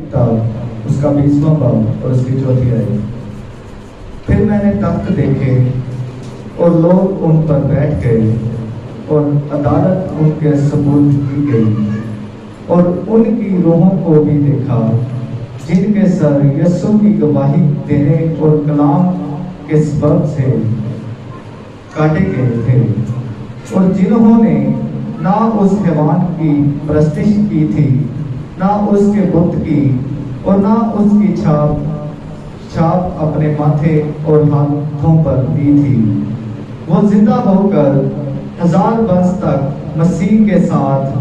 کتاب اس کا 20واں باب اور اس کی 4تھی آیت۔ پھر میں نے تخت دیکھے اور لوگ ان پر بیٹھ گئے اور عدالت ان کے سپرد کی گئی، اور ان کی روحوں کو بھی دیکھا جن کے سر یسوع کی گواہی دینے اور کلام کے سبب سے کاٹے گئے تھے، اور جنہوں نے نہ اس حیوان کی پرستش کی تھی، نہ اس کے بت کی، اور نہ اس کی چھاپ اپنے ماتھے اور ہاتھوں پر دی تھی، وہ زندہ ہو کر 1000 برس تک مسیح کے ساتھ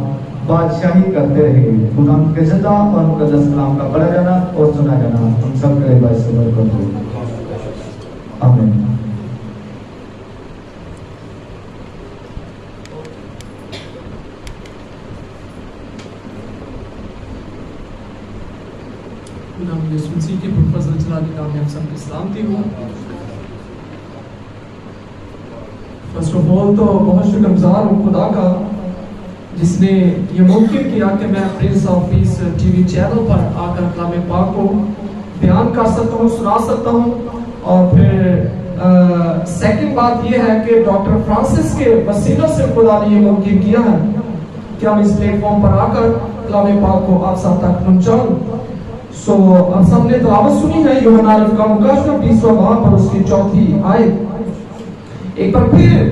بادشاہی کرتے رہے۔ خدا کے زندہ اور مقدس کلام کا پڑھا جانا اور سنا جانا ہم سب کے لیے باعث برکت ہو۔ آمین۔ نام یسوع مسیح کے پرفضل جلالی نام میں ہم سب کی سلامتی ہو۔ فرسٹ آف آل تو بہت شکر گزار ہوں خدا کا جس نے یہ ممکن کیا کہ میں prince of peace T V channel پر آ کر کلام پاک کو بیان کر سکتا ہوں، سنا سکتا ہوں۔ اور پھر سیکنڈ بات یہ ہے کہ ڈاکٹر فرانسس کے وسیلہ سے خدا نے یہ ممکن کیا ہے کہ ہم اس پلیٹ فارم پر آ کر کلام پاک کو آپ سب تک پہنچاؤں۔ سو اب سب نے تلاوت سنی ہے یوحنا کا مکاشفہ 20واں باب پر اس کی 4تھی آیت۔ ایک بار پھر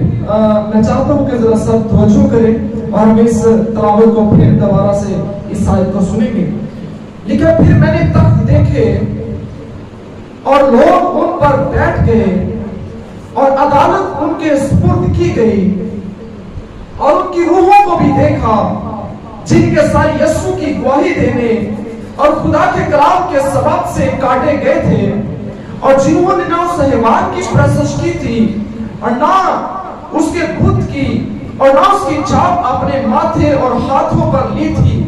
میں چاہتا ہوں کہ ذرا سب توجہ کریں اور ہم اس تلاوت کو پھر دوبارہ سے اس آیت کو سنیں گے۔ لیکن پھر میں نے تخت دیکھے اور لوگ ان پر بیٹھ گئے اور عدالت ان کے سپرد کی گئی، اور ان کی روحوں کو بھی دیکھا جن کے سر یسوع کی گواہی دینے اور خدا کے کلام کے سبب سے کاٹے گئے تھے، اور جنہوں نے نہ اس حیوان کی پرستش کی تھی اور نہ اس کے بت کی، اور نہ اس کی چھاپ اپنے ماتھے اور ہاتھوں پر لی تھی،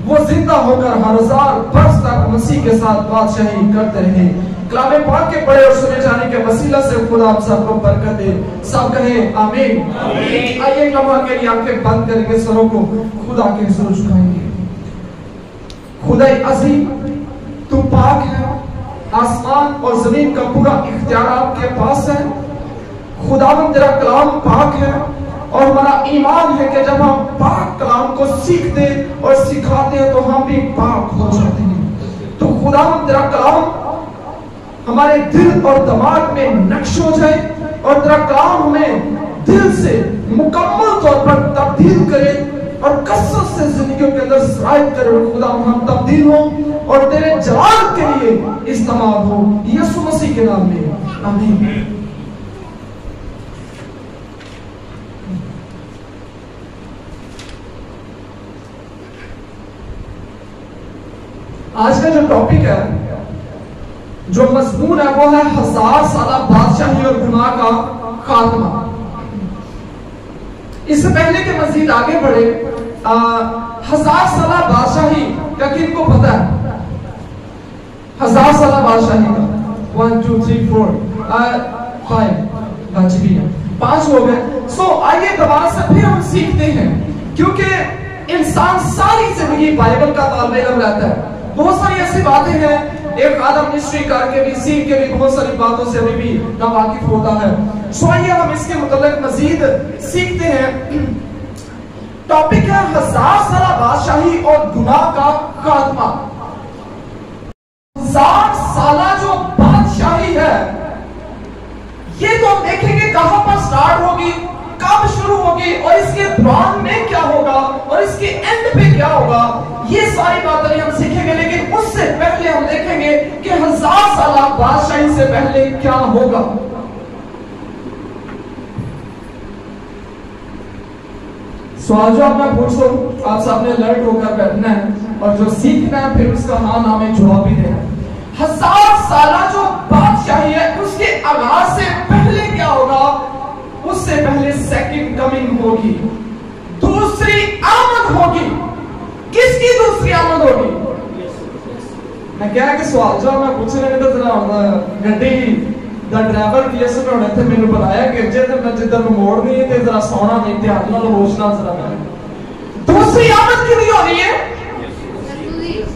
وہ زندہ ہو کر 1000 برس تک مسیح کے ساتھ بادشاہی کرتے رہے۔ کلام پاک کے پڑھے اور سنے جانے کے وسیلہ سے خدا ہم سب کو برکت دے۔ سب کہیں آمین۔ آئیے ایک لمحہ کے لیے آنکھیں بند کر کے سروں کو خدا کے حضور جھکائیں گے۔ خدا عظیم، تو پاک ہے، آسمان اور زمین کا پورا اختیار آپ کے پاس ہے۔ خداوند تیرا کلام پاک ہے، اور ہمارا ایمان ہے کہ جب ہم پاک کلام کو سیکھتے اور سکھاتے ہیں تو ہم بھی پاک ہو جاتے ہیں۔ تو خداوند تیرا کلام ہمارے دل اور دماغ میں نقش ہو جائے، اور تیرا کلام ہمیں دل سے مکمل طور پر تبدیل کرے اور کثرت سے زندگیوں کے اندر سرایت کرے، اور خدا ہم تبدیل ہوں اور تیرے جلال کے لیے استعمال ہو، یسوع مسیح کے نام میں آمین۔ آج کا جو ٹاپک ہے، جو مضمون ہے، وہ ہے 1000 سالہ بادشاہی اور گناہ کا خاتمہ۔ اس سے پہلے کہ مزید آگے بڑھے، 1000 سالہ بادشاہی کا کن کو پتا ہے؟ 1000 سالہ بادشاہی کا 1 2 3 4 5 بچ بھی ہے، 5 ہو گئے۔ سو آئیے دوبارہ سے پھر ہم سیکھتے ہیں، کیونکہ انسان ساری زندگی بائبل کا طالب علم رہتا ہے۔ بہت ساری ایسی باتیں ہیں، ایک آدم منسٹری کر کے بھی سیکھ کے بھی بہت ساری باتوں سے ابھی بھی ناواقف ہوتا ہے۔ سو آئیے ہم اس کے متعلق مزید سیکھتے ہیں۔ ٹاپک ہے 1000 سالہ بادشاہی اور گناہ کا خاتمہ۔ 1000 سالہ جو بادشاہی ہے، یہ تو ہم دیکھیں گے کہاں پر سٹارٹ ہوگی، کب شروع ہوگی، اور اس کے دوران میں کیا ہوگا، اور اس کے اینڈ پہ کیا ہوگا، یہ ساری باتیں ہم سیکھیں گے۔ لیکن اس سے پہلے ہم دیکھیں گے کہ 1000 سالہ بادشاہی سے پہلے کیا ہوگا۔ سوال جو آپ میں پوچھ رہا ہوں، آپ سب نے الرٹ ہو کر بیٹھنا ہے، اور جو سیکھنا ہے پھر اس کا ہاں نام میں جواب بھی دینا ہے۔ 1000 سالہ جو بادشاہی ہے، اس کے آغاز سے پہلے کیا ہوگا؟ اس سے پہلے سیکنڈ کمنگ ہوگی، دوسری آمد ہوگی۔ کس کی دوسری آمد ہوگی؟ میں کہہ رہا کہ سوال جو میں پوچھ رہے ہیں، ذرا گڈی دا ڈرائیور کی ایسے میں ہونے تھے، میں نے بتایا کہ جدھر میں موڑ نہیں ہے ذرا سونا نہیں، دھیان نال ہوشنا ذرا۔ دوسری آمد کی نہیں ہو رہی ہے،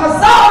1000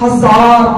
1000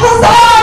1000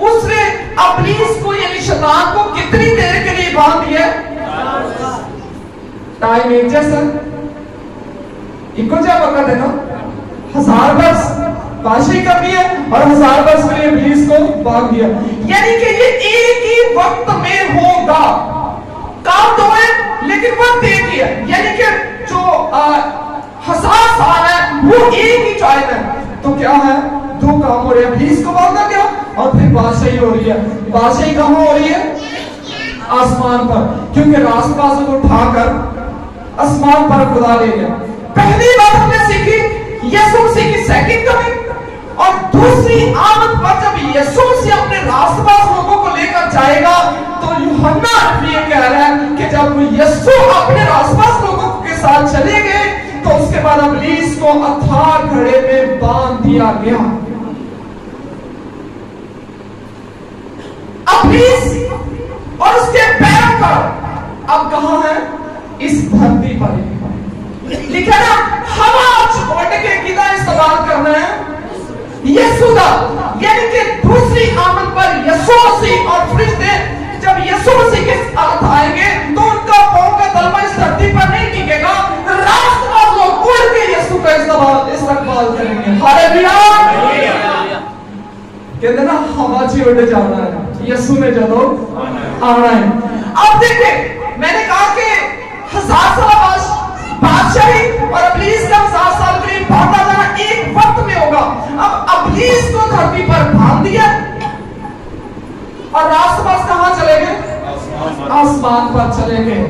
اس نے ابلیس کو یعنی شیطان کو کتنی دیر کے لیے باندھ دیا؟ ٹائم ایک جیسا جا وقت ہے نا، 1000 برس بادشاہی کرنی ہے اور 1000 برس کے لیے ابلیس کو باندھ دیا، یعنی کہ یہ ایک ہی وقت میں ہوگا، کام تو ہے لیکن وقت ایک ہی ہے، یعنی کہ جو 1000 سال ہے وہ ایک ہی ٹائم ہے۔ تو کیا ہے، 2 کام ہو رہے ہیں، ابلیس کو باندھا گیا اور پھر بادشاہی ہو رہی ہے۔ بادشاہی کہاں ہو رہی ہے؟ آسمان پر، کیونکہ راست بازو کو اٹھا کر آسمان پر خدا لے گیا۔ پہلی بات ہم نے سیکھی یسوع مسیح کی سیکنڈ کمنگ، اور دوسری آمد پر جب یسوع مسیح اپنے راست باز لوگوں کو لے کر جائے گا تو یوحنا یہ کہہ رہا ہے کہ جب یسوع اپنے راست باز لوگوں کے ساتھ چلے گئے تو اس کے بعد ابلیس کو اتھار گھڑے میں باندھ دیا گیا۔ ابلیس اور اس کے پیروکار اب کہاں ہے؟ اس دھرتی پر لکھا نا، ہوا چھوڑ کے کدھر استعمال کرنا ہے؟ یسوع دا، یعنی کہ دوسری آمد پر یسوع مسیح اور فرشتے جب یسوع مسیح کے ساتھ آئیں گے تو ان کا پاؤں کا تلوا اس دھرتی پر نہیں ٹکے گا، راست باز لوگ اڑ کے یسوع کا استقبال کریں گے۔ ہاللیلویا! کہتے نا ہوا چھوڑ جانا ہے، یسوع نے جدو آنا ہے۔ اب دیکھیں، میں نے کہا کہ 1000 سال بادشاہی اور ابلیس کا 1000 سال کے لیے باندھا جانا ایک وقت میں ہوگا۔ اب ابلیس کو دھرتی پر باندھ دیا اور راست باز کہاں چلے گئے؟ آسمان پر چلے گئے۔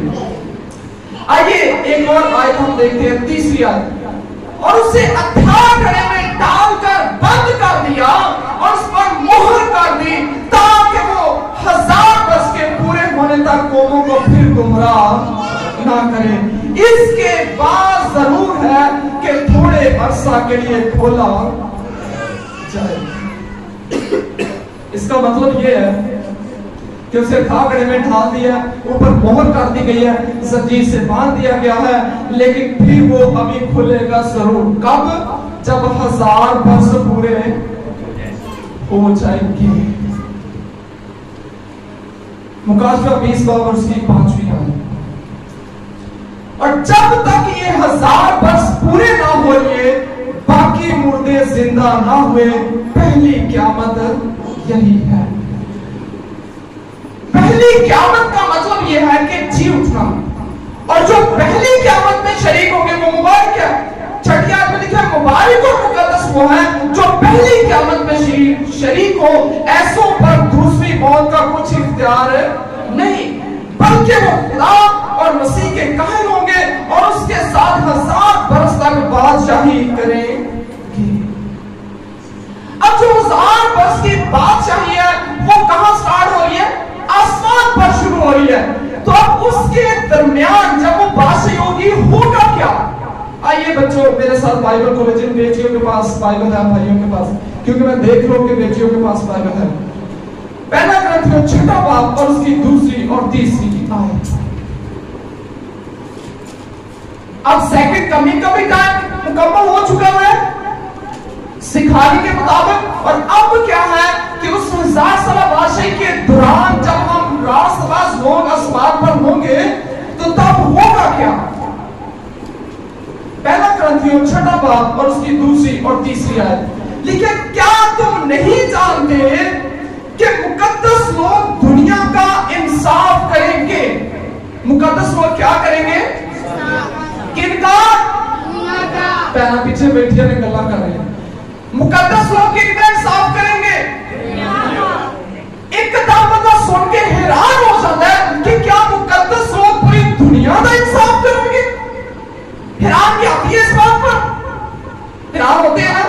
آئیے ایک اور آیت ہم دیکھتے ہیں، تیسری آیت، اور اسے اتھار گھڑے میں ڈال کر بند کر دیا اور اس پر مہر کر دی تاکہ وہ 1000 برس کے پورے ہونے تک قوموں کو پھر گمراہ نہ کرے۔ اس کے بعد ضرور ہے کہ تھوڑے عرصہ کے لیے کھولا جائے۔ اس کا مطلب یہ ہے کہ اسے کھاگڑے میں ڈال دیا، اوپر مہر کر دی گئی ہے، زنجیر سے باندھ دیا گیا ہے، لیکن پھر وہ ابھی کھلے گا ضرور۔ کب؟ جب 1000 برس پورے ہو جائیں گے۔ مکاشفہ 20 باب اور اس کی 5ویں آیت، اور جب تک یہ 1000 برس پورے نہ ہوئے باقی مردے زندہ نہ ہوئے، پہلی قیامت یہی ہے۔ پہلی قیامت کا مطلب یہ ہے کہ جی اٹھنا، اور جو پہلی قیامت میں شریک ہوں گے وہ مبارک ہے۔ چھٹی آیت میں لکھا ہے مبارک اور مقدس وہ ہے جو پہلی قیامت میں شریک ہو، ایسوں پر دوسری موت کا کچھ اختیار نہیں، بلکہ وہ خدا اور مسیح کے کاہن ہوں گے اور اس کے ساتھ 1000 برس تک بادشاہی کریں گے۔ اب جو 1000 برس کی بادشاہی ہے وہ کہاں سٹارٹ ہو رہی ہے؟ آسمان پر شروع ہو رہی ہے۔ تو اب اس کے درمیان جب وہ بادشاہی ہوگی ہوگا کیا؟ آئیے بچوں میرے ساتھ بائبل کو جن بیٹیوں کے پاس بائبل ہے، بھائیوں کے پاس، کیونکہ میں دیکھ رہا ہوں کہ بیٹیوں کے پاس بائبل ہے۔ پہلا کرنتھیوں 6 باب اور اس کی 2 اور 3 آیت۔ اب سیکنڈ کمنگ کا بھی ٹائم مکمل ہو چکا ہے سکھانے کے مطابق، اور اب کیا ہے کہ اس 1000 سالہ بادشاہی کے دوران جب ہم راست باز لوگ آسمان پر ہوں گے تو تب ہوگا کیا؟ پہلا کرنتھیوں 6 باب اور اس کی 2 اور 3 آیت لکھے، کیا تم نہیں جانتے کہ مقدس لوگ دنیا کا انصاف کریں گے؟ مقدس لوگ کیا کریں گے؟ کن کا؟ پہلا پیچھے بیٹھیا نے گلا کر رہے ہیں۔ مقدس لوگ کن کا انصاف کریں گے؟ ایک دم بندہ سن کے حیران ہو جاتا ہے کہ کیا مقدس لوگ پوری دنیا کا انصاف کریں گے؟ حیران کی آتی ہے اس بات پر، حیران ہوتے ہیں نا۔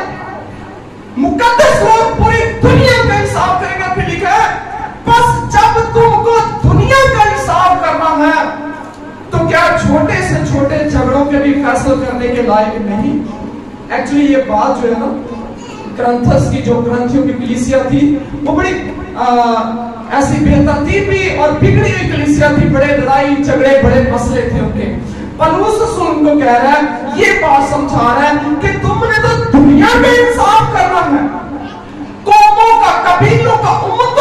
مقدس لوگ پوری دنیا کا انصاف کریں گے۔ پھر لکھا ہے بس جب تم کو دنیا کا انصاف کرنا ہے تو کیا چھوٹے سے چھوٹے جھگڑوں کے بھی فیصلہ کرنے کے لائق نہیں؟ ایکچولی یہ بات جو ہے نا کرنتھس کی، جو کرنتھیوں کی کلیسیا تھی وہ بڑی ایسی بے ترتیبی اور بگڑی ہوئی کلیسیا تھی، بڑے لڑائی جھگڑے بڑے مسئلے تھے ان کے۔ پولس رسول ان کو کہہ رہا ہے، یہ بات سمجھا رہا ہے کہ تم نے تو دنیا کا انصاف کرنا ہے، قوموں کا، قبیلوں کا، امتوں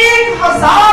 1000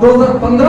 2015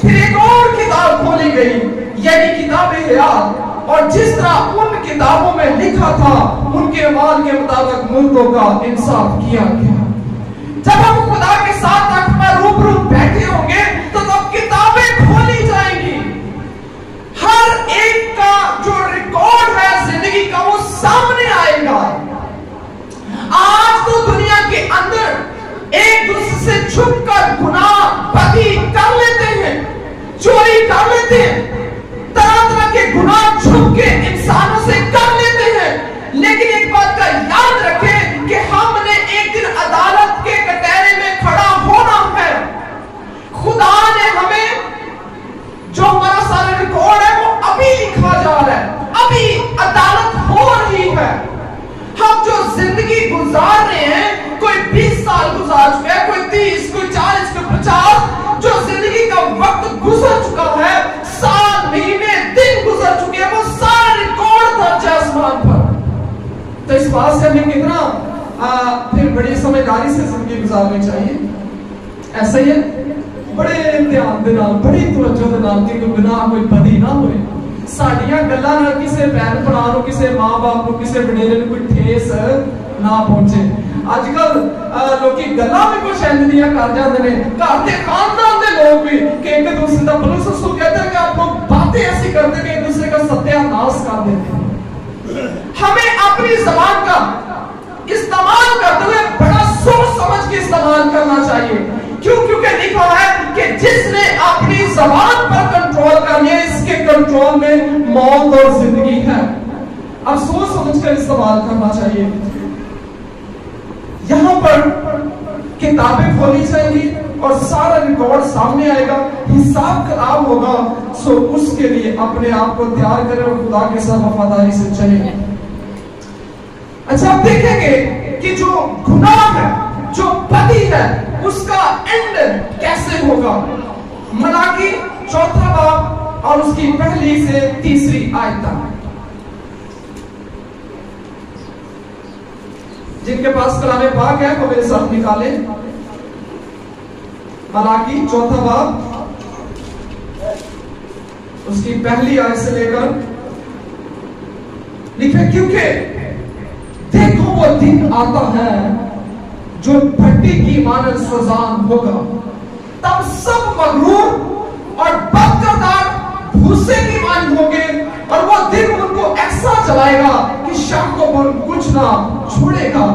پھر ایک اور کتاب کھولی گئی یعنی کتاب حیات، اور جس طرح ان کتابوں میں لکھا تھا ان کے اعمال کے مطابق مردوں کا انصاف کیا گیا۔ جب ہم خدا کے ساتھ میں روبرو بیٹھے ہوں گے تو تب کتابیں کھولی جائیں گی، ہر ایک کا جو ریکارڈ ہے زندگی کا وہ سامنے آئے گا۔ آج تو دنیا کے اندر ایک دوسرے سے چھپ کر گناہ بدی کر لیتے ہیں، چوری کر لیتے ہیں، طرح طرح کے گناہ چھپ کے انسانوں سے کر لیتے ہیں، لیکن ایک بات کا یاد رکھیں کہ ہم نے ایک دن عدالت کے کٹہرے میں کھڑا ہونا ہے۔ خدا نے ہمیں جو ہمارا سارا ریکارڈ ہے وہ ابھی لکھا جا رہا ہے، ابھی عدالت ہو رہی ہے۔ ہم جو زندگی گزار رہے ہیں، کوئی 20 سال گزار چکا ہے، کوئی 30، کوئی 40، کوئی 50، جو زندگی کا وقت گزر چکا ہے، سال، مہینے، دن گزر چکے ہیں، وہ سارا ریکارڈ درج ہے آسمان پر۔ تو اس بات سے ہمیں کتنا پھر بڑی سمجھداری سے زندگی گزارنی چاہیے۔ ایسا ہی ہے بڑے امتحان دے نال، بڑی توجہ دے نال کہ کوئی گناہ کوئی بدی نہ ہوئے، ساڈیاں گلاں نال کسے بہن بھرا نو، کسے ماں باپ نو، کسے وڈیرے نو کوئی ٹھیس نہ پہنچے۔ اج کل لوکی گلاں بھی کچھ انجیاں کر جاندے نے، گھر دے خاندان دے لوگ بھی کہ ایک دوسرے دا بلوس سو کہتے ہیں کہ آپ لوگ باتیں ایسی کرتے کہ ایک دوسرے کا ستیہ ناش کر دیتے ہیں۔ ہمیں اپنی زبان کا استعمال کرتے ہوئے بڑا سوچ سمجھ کے استعمال کرنا چاہیے، کیونکہ لکھا ہے کہ جس نے اپنی زبان پر کنٹرول کر لیا اس کے کنٹرول میں موت اور زندگی ہے۔ اب سوچ سمجھ کر استعمال کرنا چاہیے۔ یہاں پر کتابیں کھولی جائیں گی اور سارا ریکارڈ سامنے آئے گا، حساب کتاب ہوگا، سو اس کے لیے اپنے آپ کو تیار کریں اور خدا کے ساتھ وفاداری سے چلیں۔ اچھا اب دیکھیں گے کہ جو گناہ ہے، جو بدی ہے، اس کا اینڈ کیسے ہوگا۔ ملاکی 4 باب اور اس کی 1 سے 3 آیت تک۔ جن کے پاس کلام پاک ہے وہ میرے ساتھ نکالیں۔ ملاکی 4 باب اس کی 1 آیت سے لے کر لکھے، کیونکہ دیکھو وہ دن آتا ہے جو بھٹی کی مانند سوزان ہوگا، تب سب مغرور اور بد کردار بھوسے کی مانند ہوں گے، اور وہ دن ان کو ایسا چلائے گا کہ شام کو ان کچھ نہ چھوڑے گا۔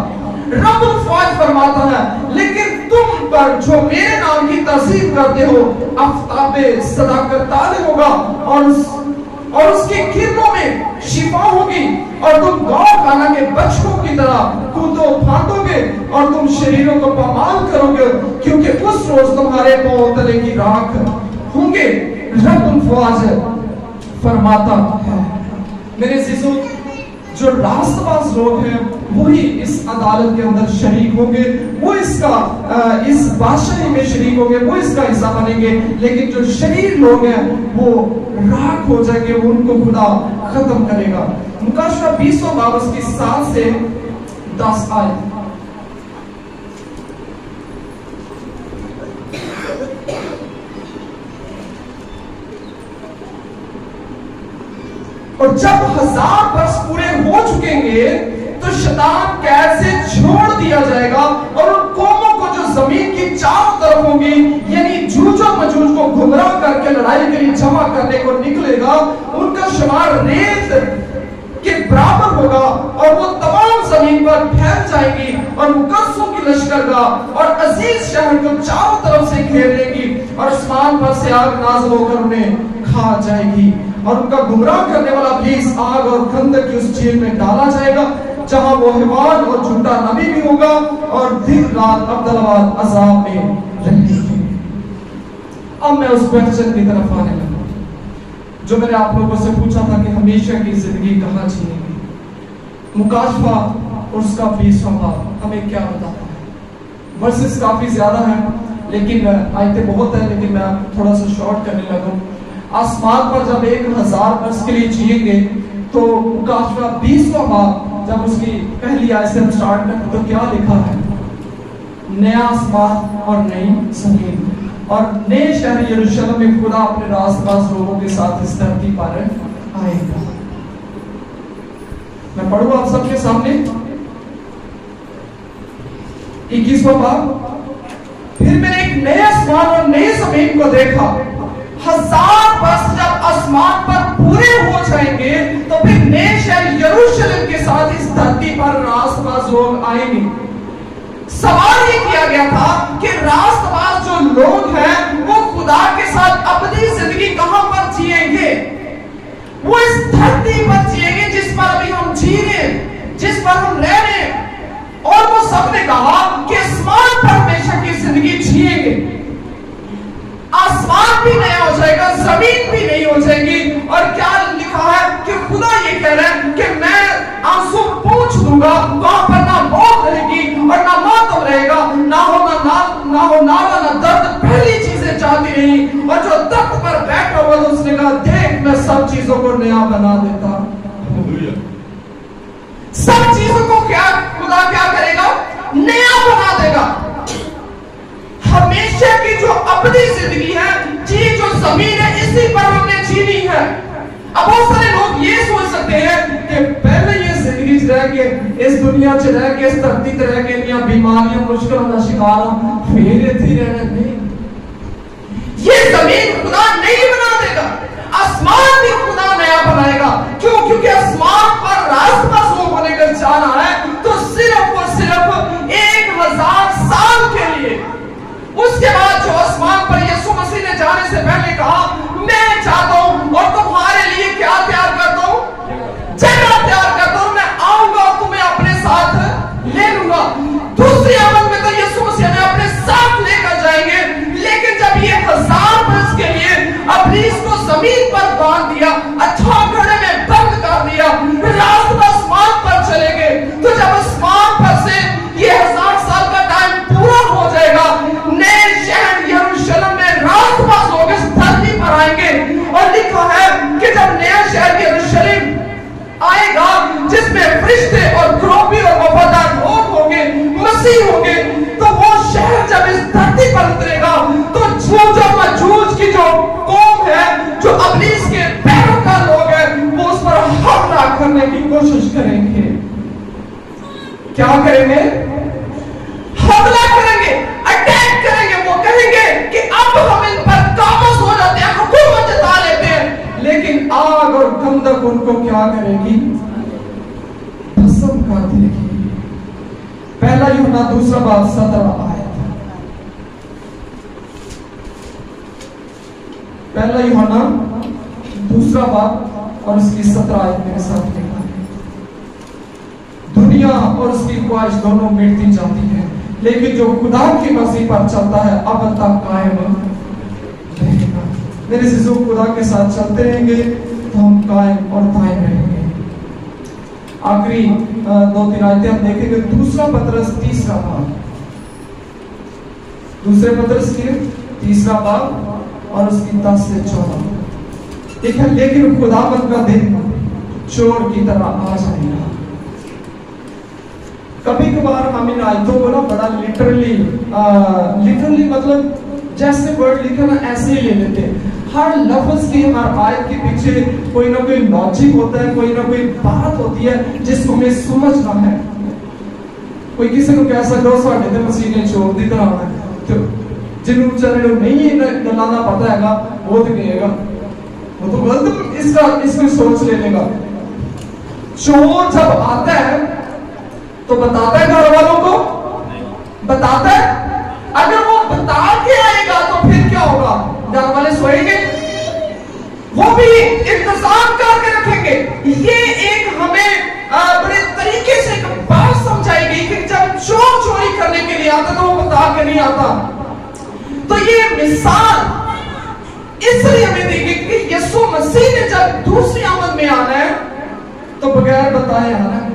رب الفاظ فرماتا ہے لیکن تم پر جو میرے نام کی تعظیم کرتے ہو آفتاب صداقت طالع ہوگا، اور اس کی کرنوں میں شفا ہوگی، اور تم گاؤں خانہ کے بچوں کی طرح کودو پھاندو گے اور تم شریروں کو پامال کرو گے، کیونکہ اس روز تمہارے پاؤں تلے کی راکھ ہوں گے۔ رب الفاظ فرماتا ہے۔ میرے عزیزوں، جو راست باز لوگ ہیں وہی اس عدالت کے اندر شریک ہوں گے، وہ اس بادشاہی میں شریک ہوں گے، وہ اس کا حصہ بنیں گے، لیکن جو شریر لوگ ہیں وہ راکھ ہو جائیں گے، ان کو خدا ختم کرے گا۔ مکاشفہ 20 باب اس کی 7 سے 10 آیت۔ اور جب 1000 برس پورے ہو چکیں گے تو شیطان قید سے چھوڑ دیا جائے گا، اور ان قوموں کو جو زمین کی چاروں طرف ہوں گی، یعنی جوج و مجوج کو گمراہ کر کے لڑائی کے لیے جمع کرنے کو نکلے گا، ان کا شمار ریت کے برابر ہوگا، اور وہ تمام زمین پر پھیل جائیں گی، اور مقدسوں کی لشکرگاہ اور عزیز شہر کو چاروں طرف سے گھیر لے گی، اور آسمان پر سے آگ نازل ہو کر انہیں کھا جائے گی، اور ان کا گمراہ کرنے والا ابلیس آگ اور خندق کی اس جھیل میں ڈالا جائے گا، جہاں وہ حیوان اور جھوٹا نبی بھی ہوگا، اور دن رات ابدالآباد عذاب میں رہے گی۔ اب میں اس کوسچن کی طرف آنے لگا جو میں نے آپ لوگوں سے پوچھا تھا کہ ہمیشہ کی زندگی کہاں چھینے گی۔ مکاشفہ اور اس کا 20واں باب ہمیں کیا بتاتا ہے؟ ورسز کافی زیادہ ہیں، لیکن آیتیں بہت ہیں، لیکن میں تھوڑا سا شارٹ کرنے لگا۔ آسمان پر جب 1000 برس کے لیے جیئیں گے تو مکاشفہ 20واں باب جب اس کی 1 آیت سے ہم سٹارٹ کرتے تو کیا لکھا ہے؟ نیا آسمان اور نئی زمین اور نئے شہر یروشلم میں خدا اپنے راست باز لوگوں کے ساتھ اس دھرتی پر آئے گا. میں پڑھوں آپ سب کے سامنے 21واں باب. پھر میں نے ایک نئے آسمان اور نئے زمین کو دیکھا. 1000 برس جب آسمان پر پورے ہو جائیں گے تو پھر نئے شہر یروشلم کے ساتھ اس دھرتی پر راست باز لوگ آئیں گے. سوال یہ کیا گیا تھا کہ راست باز جو لوگ ہیں وہ خدا کے ساتھ اپنی زندگی کہاں پر جیئیں گے؟ وہ اس دھرتی پر جیئیں گے جس پر ابھی ہم جی رہے ہیں، جس پر ہم رہ رہے ہیں. اور وہ سب نے کہا کہ آسمان پر ہمیشہ کی زندگی جیئیں گے. آسمان بھی نیا ہو جائے گا، زمین بھی نئی ہو جائے گی. اور کیا لکھا ہے کہ خدا یہ کہہ رہا ہے کہ میں آنسو پوچھ دوں گا، وہاں پر نہ موت رہے گی اور نہ ماتم رہے گا، نہ ہو نالا نہ درد. پہلی چیزیں جاتی رہی. اور جو تخت پر بیٹھا ہوا اس نے کہا دیکھ میں سب چیزوں کو نیا بنا دیتا. سب چیزوں کو کیا خدا کیا کرے گا؟ نیا بنا دے گا. ہمیشہ کی جو اپنی زندگی ہے، جی جو زمین ہے اسی پر ہم نے جینی ہے. اب بہت سارے لوگ یہ سوچ سکتے ہیں کہ پہلے یہ زندگی رہ کے اس دنیا سے رہ کے اس دھرتی سے رہ کے نیا بیماریاں مشکلوں کا شکار ہوں پھر تھی رہنا. نہیں، یہ زمین خدا نہیں بنا دے گا. آسمان بھی خدا نیا بنائے گا. کیوں؟ کیونکہ آسمان پر راست باز لوگ ہونے کا جانا ہے تو صرف اور صرف 1000 سال کے لیے. اس کے بعد جو آسمان پر یسوع مسیح نے جانے سے پہلے کہا میں چاہتا ہوں اور تمہارے لیے کیا تیار کرتا ہوں؟ جگہ تیار کرتا ہوں. میں آؤں گا اور تمہیں اپنے ساتھ لے لوں گا. دوسری آمد میں تو یسوع مسیح ہمیں اپنے ساتھ لے کر جائیں گے. لیکن جب یہ 1000 برس کے لیے ابلیس کو زمین پر باندھ دیا، اچھا گھڑے میں بند کر دیا، راست آسمان پر چلے گئے، تو جب آسمان پر سے یہ 1000 سال کا ٹائم پورا ہو جائے گا، نئے شہر یروشلم میں راست باز لوگ اس دھرتی پر آئیں گے. اور لکھا ہے کہ جب نیا شہر یروشلم آئے گا جس میں فرشتے اور کروبی اور وفادار لوگ ہوں گے، مسیح ہوں گے، تو وہ شہر جب اس دھرتی پر اترے گا تو جو مجوج کی جو قوم ہے، جو ابلیس کے پیروکار لوگ ہیں، وہ اس پر حملہ کرنے کی کوشش کریں گے. کیا کریں گے؟ حملہ کریں گے، اٹیک کریں گے. وہ کہیں گے کہ اب ہم ان پر قابض ہو جاتے ہیں، حکومت جتا لیتے ہیں. لیکن آگ اور گندک ان کو کیا کرے گی؟ بھسم کر دے گی. پہلا یوحنا 2 باب 17 آیت. پہلا یوحنا 2 باب اور اس کی 17 آیت میرے ساتھ لکھا ہے. دنیا اور اس کی خواہش دونوں مٹتی جاتی ہے لیکن جو خدا کی مرضی پر چلتا ہے اب تک قائم رہے گا. میرے عزیزو، خدا کے ساتھ چلتے رہیں گے تو ہم قائم اور دائم رہیں گے. آخری 2-3 آیتیں ہم دیکھیں گے. 2 پطرس 3 باب، 2 پطرس کے 3 باب اور اس کی 10 سے 14. دیکھیں، لیکن خداوند کا دن چور کی طرح آ جائے گا. کبھی کبھار ہم ان آیتوں کو نا بڑا لٹرلی مطلب جیسے ورڈ لکھا نا ایسے ہی لے لیتے ہیں. ہر لفظ کی، ہر آیت کے پیچھے کوئی نہ کوئی لاجک ہوتا ہے، کوئی نہ کوئی بات ہوتی ہے جس کو ہمیں سمجھنا ہے. کوئی کسی کو کہہ سکتا ہو ساڈے تے مسیح نے چور دی طرح ہے، تو جنوں چلے نہیں گلاں دا پتہ ہے گا وہ تو کہے گا وہ تو غلط اس کو سوچ لے گا. چور جب آتا ہے تو بتاتا ہے گھر والوں کو، بتاتا ہے. اگر وہ بتا کے آئے گا تو پھر کیا ہوگا؟ گھر والے سوئیں گے، وہ بھی انتظام کر کے رکھیں گے. یہ ایک ہمیں بڑے طریقے سے ایک بات سمجھائی گئی کہ جب چور چوری کرنے کے لیے آتا تو وہ بتا کے نہیں آتا. تو یہ مثال اس لیے ہمیں دی گئی کہ یسوع مسیح نے جب دوسری آمد میں آنا ہے تو بغیر بتائے آنا ہے.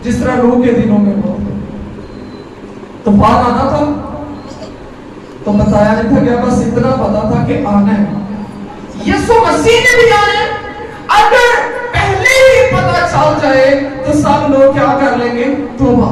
جس طرح نوح کے دنوں میں ہوا طوفان آنا تھا تو بتایا نہیں تھا، کیا بس اتنا پتا تھا کہ آنا ہے. یسوع مسیح نے بھی آنا ہے. اگر پہلے ہی پتا چل جائے تو سب لوگ کیا کر لیں گے؟ توبہ.